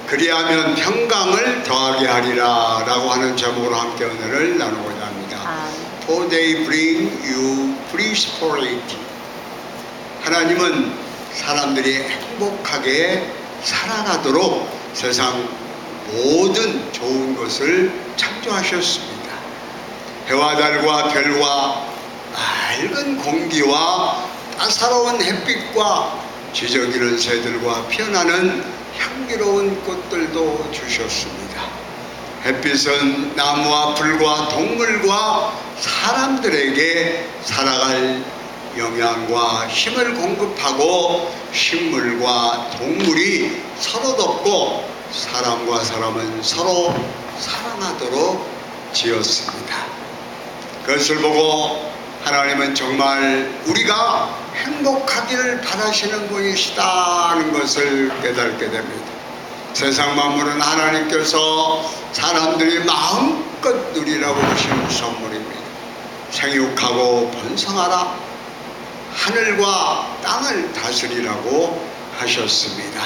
그리하면 평강을 더하게 하리라 라고 하는 제목으로 함께 은혜를 나누고자 합니다. For they bring you prosperity. 하나님은 사람들이 행복하게 살아가도록 세상 모든 좋은 것을 창조하셨습니다. 해와 달과 별과 맑은 공기와 따사로운 햇빛과 지저귀는 새들과 피어나는 향기로운 꽃들도 주셨습니다. 햇빛은 나무와 풀과 동물과 사람들에게 살아갈 영양과 힘을 공급하고 식물과 동물이 서로 돕고 사람과 사람은 서로 사랑하도록 지었습니다. 그것을 보고 하나님은 정말 우리가 행복하기를 바라시는 분이시다는 것을 깨닫게 됩니다. 세상 만물은 하나님께서 사람들이 마음껏 누리라고 주신 선물입니다. 생육하고 번성하라, 하늘과 땅을 다스리라고 하셨습니다.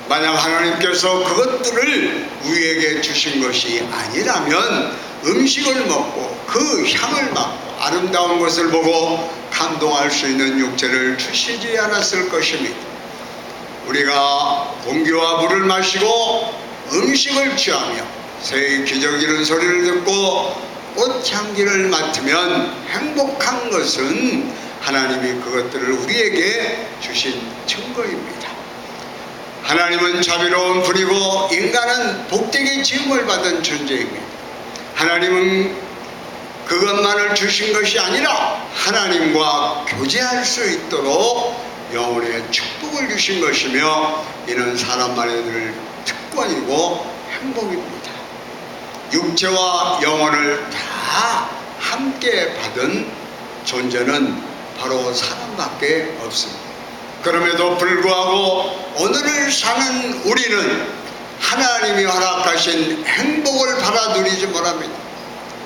만약 하나님께서 그것들을 우리에게 주신 것이 아니라면 음식을 먹고 그 향을 맡고 아름다운 것을 보고 감동할 수 있는 육체를 주시지 않았을 것입니다. 우리가 공기와 물을 마시고 음식을 취하며 새의 기저귀는 소리를 듣고 꽃향기를 맡으면 행복한 것은 하나님이 그것들을 우리에게 주신 증거입니다. 하나님은 자비로운 분이고 인간은 복되게 지음을 받은 존재입니다. 하나님은 그것만을 주신 것이 아니라 하나님과 교제할 수 있도록 영혼의 축복을 주신 것이며 이는 사람만의 늘 특권이고 행복입니다. 육체와 영혼을 다 함께 받은 존재는 바로 사람밖에 없습니다. 그럼에도 불구하고 오늘을 사는 우리는 하나님이 허락하신 행복을 받아 누리지 못합니다.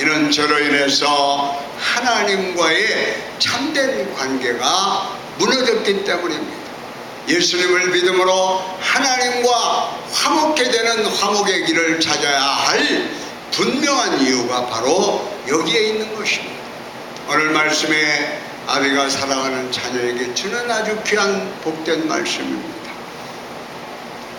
이는 저로 인해서 하나님과의 참된 관계가 무너졌기 때문입니다. 예수님을 믿음으로 하나님과 화목케 되는 화목의 길을 찾아야 할 분명한 이유가 바로 여기에 있는 것입니다. 오늘 말씀에 아비가 사랑하는 자녀에게 주는 아주 귀한 복된 말씀입니다.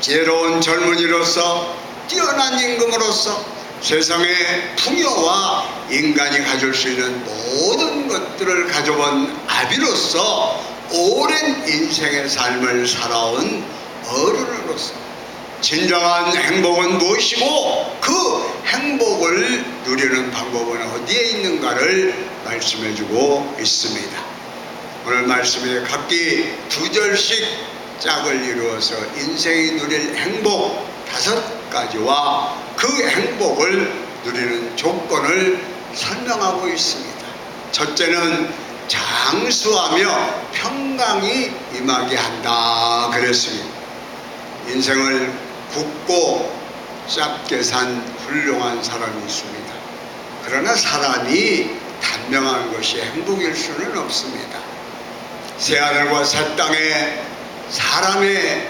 지혜로운 젊은이로서 뛰어난 임금으로서 세상의 풍요와 인간이 가질 수 있는 모든 것들을 가져온 아비로서 오랜 인생의 삶을 살아온 어른으로서 진정한 행복은 무엇이고 그 행복을 누리는 방법은 어디에 있는가를 말씀해주고 있습니다. 오늘 말씀에 각기 2절씩 짝을 이루어서 인생이 누릴 행복 5가지와 그 행복을 누리는 조건을 설명하고 있습니다. 첫째는 장수하며 평강이 임하게 한다 그랬습니다. 인생을 굳고 짧게 산 훌륭한 사람이 있습니다. 그러나 사람이 단명한 것이 행복일 수는 없습니다. 새하늘과 새 땅에 사람의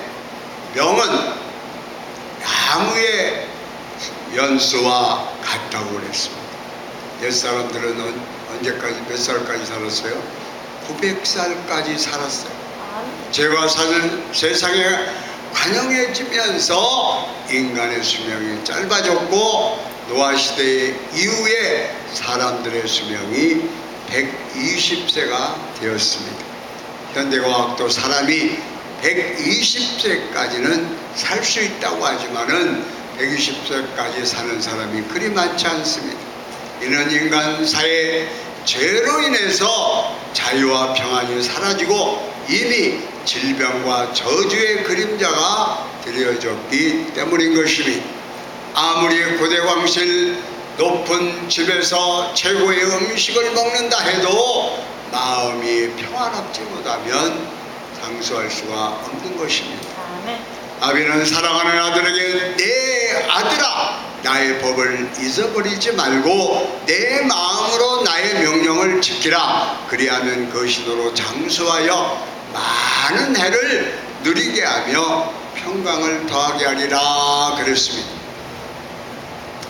명은 나무의 연수와 같다고 그랬습니다. 옛 사람들은 언제까지 몇 살까지 살았어요? 900살까지 살았어요. 죄가 사는 세상에 관영해지면서 인간의 수명이 짧아졌고 노아 시대 이후에 사람들의 수명이 120세가 되었습니다. 현대과학도 사람이 120세까지는 살 수 있다고 하지만은 120세까지 사는 사람이 그리 많지 않습니다. 이는 인간 사회 죄로 인해서 자유와 평안이 사라지고 이미 질병과 저주의 그림자가 드려졌기 때문인 것입니다. 아무리 고대광실 높은 집에서 최고의 음식을 먹는다 해도 마음이 평안하지 못하면 장수할 수가 없는 것입니다. 아비는 사랑하는 아들에게 내 아들아 나의 법을 잊어버리지 말고 내 마음으로 나의 명령을 지키라. 그리하면 그 신으로 장수하여 많은 해를 누리게 하며 평강을 더하게 하리라 그랬습니다.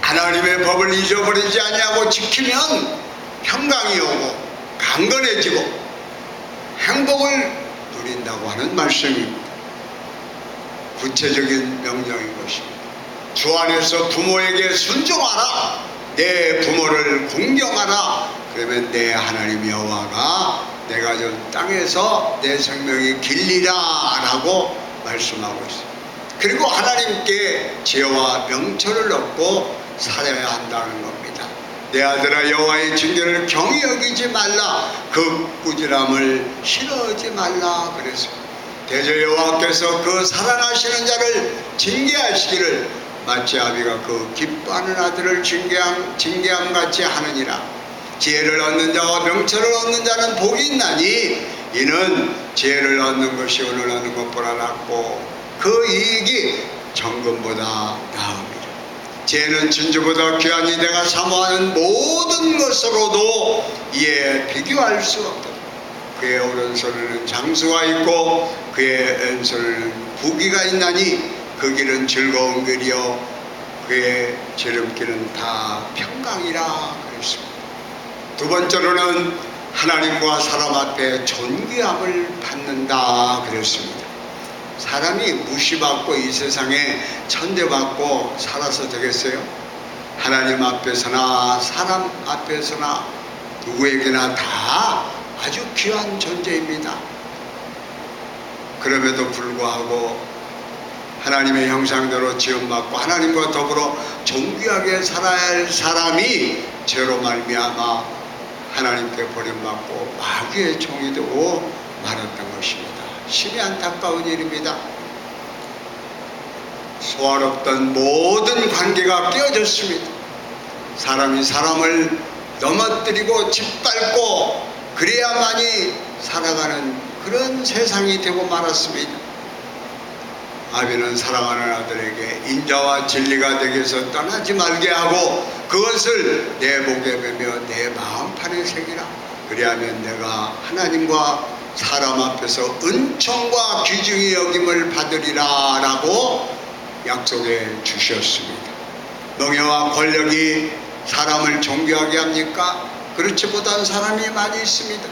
하나님의 법을 잊어버리지 아니하고 지키면 평강이 오고 강건해지고 행복을 누린다고 하는 말씀입니다. 구체적인 명령인 것입니다. 주 안에서 부모에게 순종하라. 내 부모를 공경하라. 그러면 내 하나님 여호와가 내가 준 땅에서 내 생명이 길리라 라고 말씀하고 있습니다. 그리고 하나님께 죄와 명철을 얻고 살아야 한다는 겁니다. 내 아들아 여호와의 징계를 경히 여기지 말라. 그 꾸지람을 싫어하지 말라 그랬습니다. 대저 여호와께서 그 살아나시는 자를 징계하시기를 마치 아비가 그 기뻐하는 아들을 징계함 같이 하느니라. 지혜를 얻는 자와 명철을 얻는 자는 복이 있나니 이는 지혜를 얻는 것이 오늘 얻는 것보다 낫고 그 이익이 정금보다 나음이라. 지혜는 진주보다 귀하니 내가 사모하는 모든 것으로도 이에 비교할 수 없다. 그의 오른손에는 장수가 있고 그의 왼손에는 부귀가 있나니 그 길은 즐거운 길이요 그의 지름길은 다 평강이라 그랬습니다. 두 번째로는 하나님과 사람 앞에 존귀함을 받는다 그랬습니다. 사람이 무시받고 이 세상에 천대받고 살아서 되겠어요? 하나님 앞에서나 사람 앞에서나 누구에게나 다 아주 귀한 존재입니다. 그럼에도 불구하고 하나님의 형상대로 지음받고 하나님과 더불어 존귀하게 살아야 할 사람이 죄로 말미암아 하나님께 버림받고 마귀의 종이 되고 말았던 것입니다. 심히 안타까운 일입니다. 소화롭던 모든 관계가 깨어졌습니다. 사람이 사람을 넘어뜨리고 짓밟고 그래야만이 살아가는 그런 세상이 되고 말았습니다. 아비는 사랑하는 아들에게 인자와 진리가 되게 해서 떠나지 말게 하고 그것을 내 목에 매며 내 마음판에 새기라. 그리하면 내가 하나님과 사람 앞에서 은총과 귀중히 여김을 받으리라 라고 약속해 주셨습니다. 명예와 권력이 사람을 존귀하게 합니까? 그렇지 못한 사람이 많이 있습니다.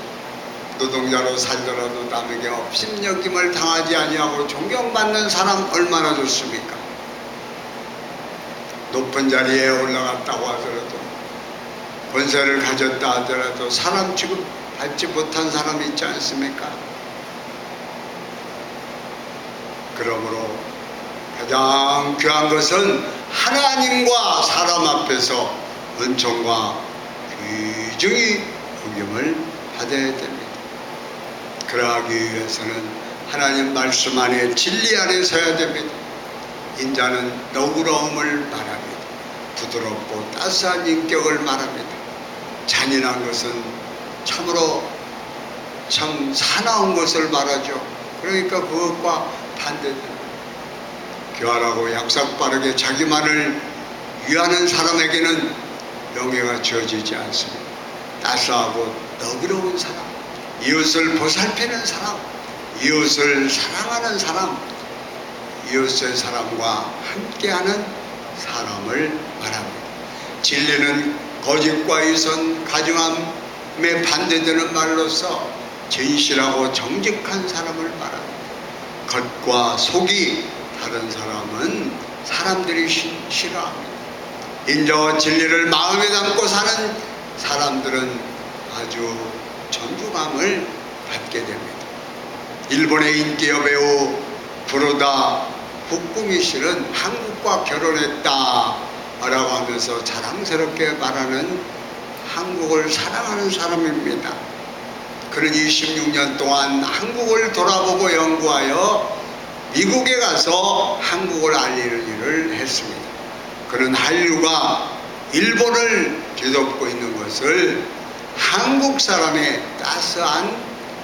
노동자로 살더라도 남에게 업신여김을 당하지 아니하고 존경받는 사람 얼마나 좋습니까? 높은 자리에 올라갔다고 하더라도 권세를 가졌다 하더라도 사람 취급받지 못한 사람이 있지 않습니까? 그러므로 가장 귀한 것은 하나님과 사람 앞에서 은총과 귀중히 여김을 받아야 됩니다. 그러하기 위해서는 하나님 말씀 안에 진리 안에 서야 됩니다. 인자는 너그러움을 말합니다. 부드럽고 따스한 인격을 말합니다. 잔인한 것은 참으로 참 사나운 것을 말하죠. 그러니까 그것과 반대됩니다. 교활하고 약삭빠르게 자기만을 위하는 사람에게는 명예가 주어지지 않습니다. 따스하고 너그러운 사람, 이웃을 보살피는 사람, 이웃을 사랑하는 사람, 이웃의 사람과 함께하는 사람을 말합니다. 진리는 거짓과 이선, 가증함에 반대되는 말로서 진실하고 정직한 사람을 말합니다. 겉과 속이 다른 사람은 사람들이 싫어합니다. 인자와 진리를 마음에 담고 사는 사람들은 아주 존중함을 받게 됩니다. 일본의 인기 여배우 부로다 후쿠미 씨는 한국과 결혼했다 라고 하면서 자랑스럽게 말하는 한국을 사랑하는 사람입니다. 그는 26년 동안 한국을 돌아보고 연구하여 미국에 가서 한국을 알리는 일을 했습니다. 그는 한류가 일본을 뒤덮고 있는 것을 한국 사람의 따스한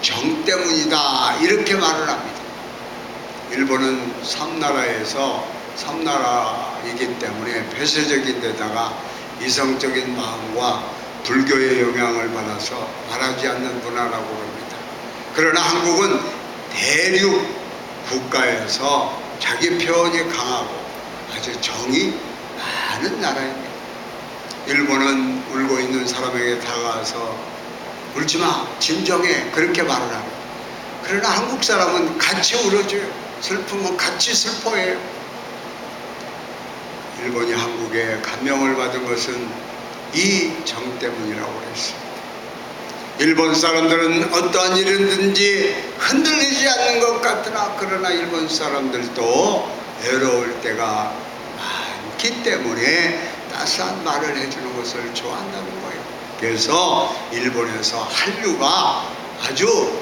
정 때문이다 이렇게 말을 합니다. 일본은 섬나라이기 때문에 폐쇄적인 데다가 이성적인 마음과 불교의 영향을 받아서 말하지 않는 문화라고 합니다. 그러나 한국은 대륙 국가에서 자기 표현이 강하고 아주 정이 많은 나라입니다. 일본은 울고 있는 사람에게 다가와서 울지마, 진정해, 그렇게 말을 합니다. 그러나 한국 사람은 같이 울어줘요. 슬프면 같이 슬퍼해요. 일본이 한국에 감명을 받은 것은 이 정 때문이라고 그랬어요. 일본 사람들은 어떠한 일이든지 흔들리지 않는 것 같으나 그러나 일본 사람들도 외로울 때가 많기 때문에 따스한 말을 해주는 것을 좋아한다는 거예요. 그래서 일본에서 한류가 아주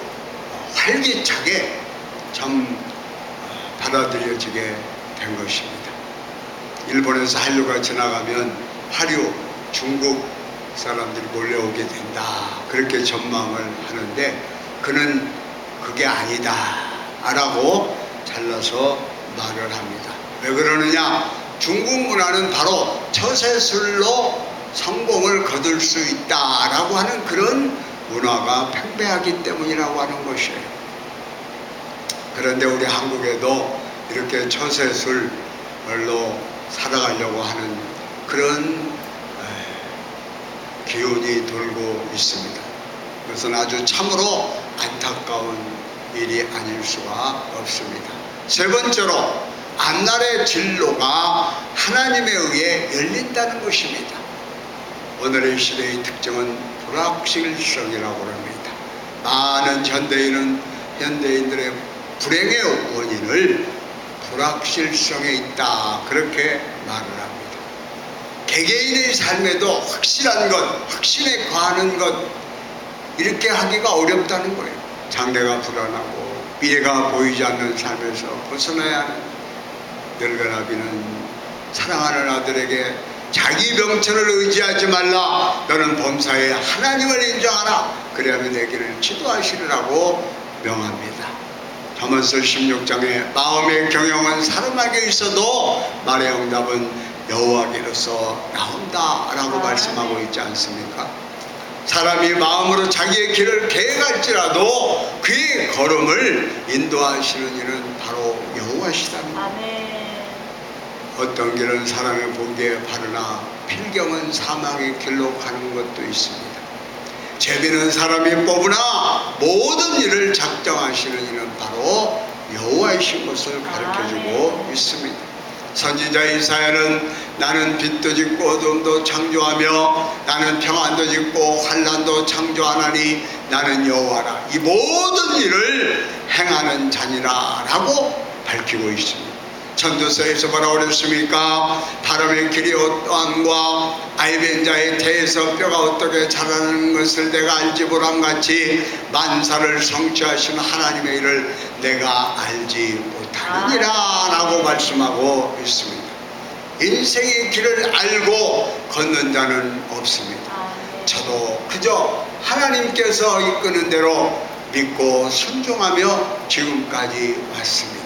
활기차게 참 받아들여지게 된 것입니다. 일본에서 한류가 지나가면 화류, 중국 사람들이 몰려오게 된다, 그렇게 전망을 하는데 그는 그게 아니다 라고 잘라서 말을 합니다. 왜 그러느냐? 중국 문화는 바로 처세술로 성공을 거둘 수 있다라고 하는 그런 문화가 팽배하기 때문이라고 하는 것이에요. 그런데 우리 한국에도 이렇게 처세술로 살아가려고 하는 그런 기운이 돌고 있습니다. 그것은 아주 참으로 안타까운 일이 아닐 수가 없습니다. 세 번째로 앞날의 진로가 하나님에 의해 열린다는 것입니다. 오늘의 시대의 특징은 불확실성이라고 합니다. 많은 현대인들의 불행의 원인을 불확실성에 있다, 그렇게 말을 합니다. 개개인의 삶에도 확실한 것, 확신에 과하는 것, 이렇게 하기가 어렵다는 거예요. 장래가 불안하고 미래가 보이지 않는 삶에서 벗어나야 하는 늙은아비는 사랑하는 아들에게 자기 명철을 의지하지 말라, 너는 범사에 하나님을 인정하라, 그래야만 내 길을 지도하시리라고 명합니다. 잠언서 16장에 마음의 경영은 사람에게 있어도 말의 응답은 여호와께로서 나온다 라고 말씀하고 있지 않습니까? 사람이 마음으로 자기의 길을 계획할지라도 그의 걸음을 인도하시는 이는 바로 여호와시다는 겁니다. 어떤 길은 사람의 보기에 바르나 필경은 사망의 길로 가는 것도 있습니다. 제비는 사람이 뽑으나 모든 일을 작정하시는 이는 바로 여호와이신 것을 가르쳐주고 있습니다. 선지자 이사야는 나는 빛도 짓고 어둠도 창조하며 나는 평안도 짓고 환난도 창조하나니 나는 여호와라, 이 모든 일을 행하는 자니라 라고 밝히고 있습니다. 전도서에서 뭐라고 그랬습니까? 바람의 길이 어떠함과 알벤 자의 태에서 뼈가 어떻게 자라는 것을 내가 알지 못함같이 만사를 성취하시는 하나님의 일을 내가 알지 못하느니라 라고 말씀하고 있습니다. 인생의 길을 알고 걷는 자는 없습니다. 저도 그저 하나님께서 이끄는 대로 믿고 순종하며 지금까지 왔습니다.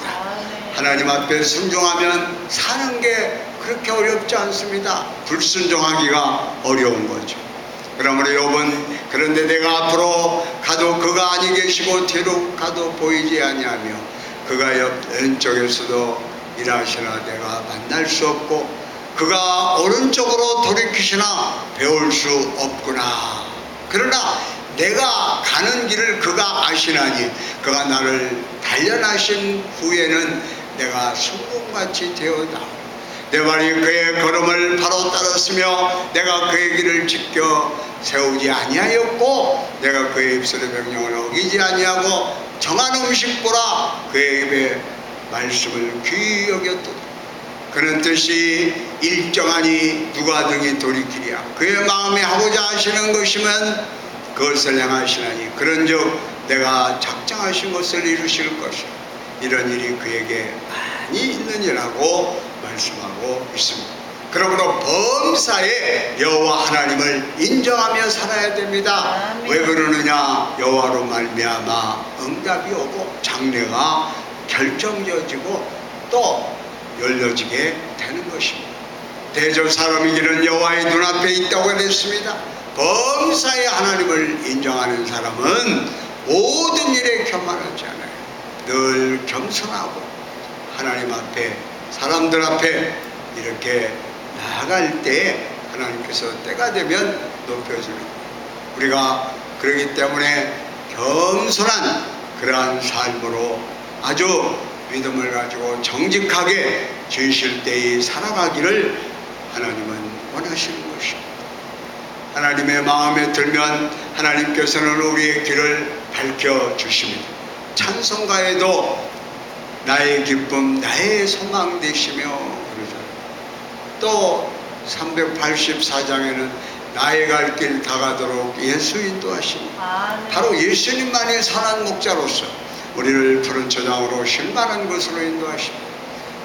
하나님 앞에 순종하면 사는 게 그렇게 어렵지 않습니다. 불순종하기가 어려운 거죠. 그러므로 여러분, 그런데 내가 앞으로 가도 그가 아니 계시고 뒤로 가도 보이지 아니하며 그가 왼쪽에서도 일하시나 내가 만날 수 없고 그가 오른쪽으로 돌이키시나 배울 수 없구나. 그러나 내가 가는 길을 그가 아시나니 그가 나를 단련하신 후에는 내가 성공같이 되었다. 내 발이 그의 걸음을 바로 따랐으며 내가 그의 길을 지켜 세우지 아니하였고 내가 그의 입술의 명령을 어기지 아니하고 정한 음식 보라 그의 입에 말씀을 귀히 여겼도다. 그런 뜻이 일정하니 누가 등이 돌이키랴. 그의 마음에 하고자 하시는 것이면 그것을 행하시나니 그런즉 내가 작정하신 것을 이루실 것이라. 이런 일이 그에게 많이 있느니라고 말씀하고 있습니다. 그러므로 범사에 여호와 하나님을 인정하며 살아야 됩니다. 왜 그러느냐? 여호와로 말미암아 응답이 오고 장래가 결정져지고 또 열려지게 되는 것입니다. 대저 사람의 길은 여호와의 눈앞에 있다고 했습니다. 범사에 하나님을 인정하는 사람은 모든 일에 교만하지 않아요. 늘 겸손하고 하나님 앞에, 사람들 앞에 이렇게 나아갈 때 하나님께서 때가 되면 높여주는 거예요. 우리가 그렇기 때문에 겸손한 그러한 삶으로 아주 믿음을 가지고 정직하게 진실되이 살아가기를 하나님은 원하시는 것입니다. 하나님의 마음에 들면 하나님께서는 우리의 길을 밝혀주십니다. 찬송가에도 나의 기쁨, 나의 소망 되시며 그러잖아요. 또 384장에는 나의 갈 길 다가도록 예수 인도하십니다. 네. 바로 예수님만이 선한 목자로서 우리를 푸른 초장으로 쉴만한 곳으로 인도하십니다.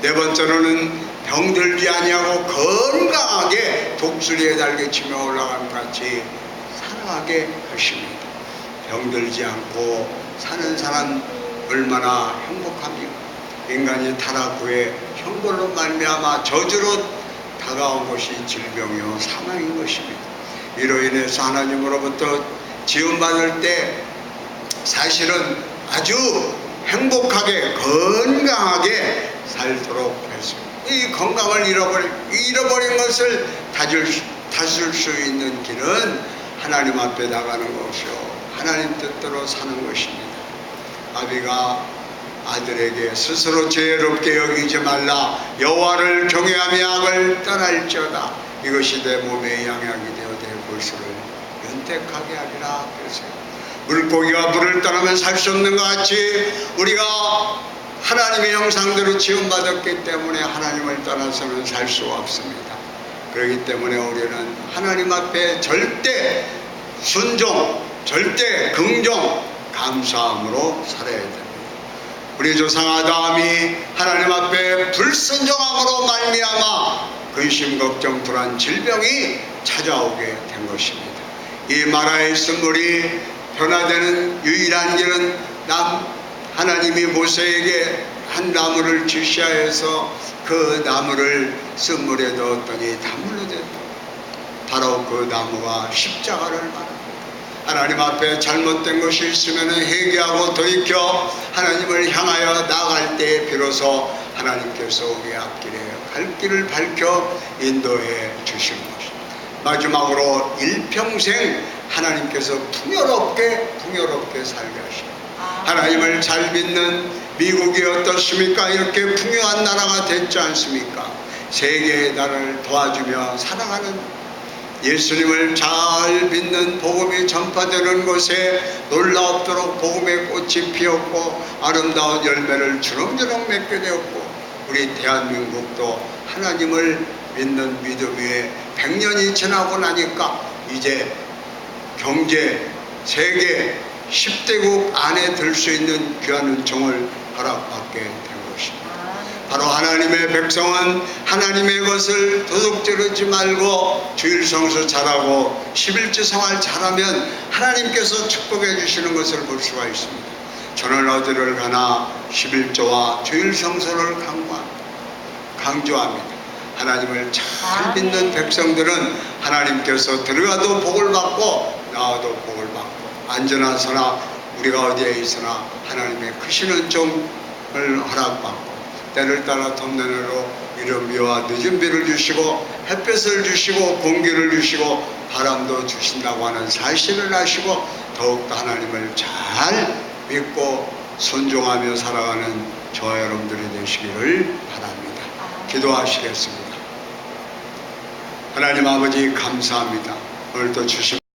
네 번째로는 병들지 아니하고 건강하게 독수리에 달개치며 올라간 같이 살아가게 하십니다. 병들지 않고 사는 사람 얼마나 행복합니까? 인간이 타락 후에 형벌로 말미암아 저주로 다가온 것이 질병이요 사망인 것입니다. 이로 인해서 하나님으로부터 지원받을 때 사실은 아주 행복하게 건강하게 살도록 했습니다. 이 건강을 잃어버린 것을 다줄 수 있는 길은 하나님 앞에 나가는 것이요 하나님 뜻대로 사는 것입니다. 아비가 아들에게 스스로 죄롭게 여기지 말라, 여호와를 경외하며 악을 떠날지어다, 이것이 내 몸의 양약이 되어 내 골수를 윤택하게 하리라 그랬어요. 물고기가 물을 떠나면 살 수 없는 것 같이 우리가 하나님의 형상대로 지음받았기 때문에 하나님을 떠나서는 살 수가 없습니다. 그렇기 때문에 우리는 하나님 앞에 절대 순종, 절대 긍정, 감사함으로 살아야 됩니다. 우리 조상 아담이 하나님 앞에 불순종함으로 말미암아 근심, 걱정, 불안, 질병이 찾아오게 된 것입니다. 이 마라의 쓴물이 변화되는 유일한 길은 하나님이 모세에게 한 나무를 지시하여서 그 나무를 쓴물에 넣었더니 단물로 됐다. 바로 그 나무가 십자가를 말합니다. 하나님 앞에 잘못된 것이 있으면 회개하고 돌이켜 하나님을 향하여 나아갈 때 비로소 하나님께서 우리 앞길에 갈 길을 밝혀 인도해 주시는 것입니다. 마지막으로 일평생 하나님께서 풍요롭게 살게 하십니다. 하나님을 잘 믿는 미국이 어떻습니까? 이렇게 풍요한 나라가 됐지 않습니까? 세계의 나라를 도와주며 살아가는, 예수님을 잘 믿는 복음이 전파되는 곳에 놀랍도록 복음의 꽃이 피었고 아름다운 열매를 주렁주렁 맺게 되었고, 우리 대한민국도 하나님을 믿는 믿음 위에 100년이 지나고 나니까 이제 경제 세계 10대국 안에 들 수 있는 귀한 은총을 허락받게 된 것입니다. 바로 하나님의 백성은 하나님의 것을 도둑질하지 말고 주일성수 잘하고 11조 생활 잘하면 하나님께서 축복해 주시는 것을 볼 수가 있습니다. 저는 어디를 가나 11조와 주일성수를 강조합니다. 하나님을 잘 믿는 백성들은 하나님께서 들어가도 복을 받고 나와도 복을 받고, 안전하서나 우리가 어디에 있으나 하나님의 크신 은총을 허락받고, 때를 따라 톱내내로 이른 비와 늦은 비를 주시고 햇볕을 주시고 공기를 주시고 바람도 주신다고 하는 사실을 아시고 더욱더 하나님을 잘 믿고 순종하며 살아가는 저와 여러분들이 되시기를 바랍니다. 기도하시겠습니다. 하나님 아버지 감사합니다. 오늘도 주신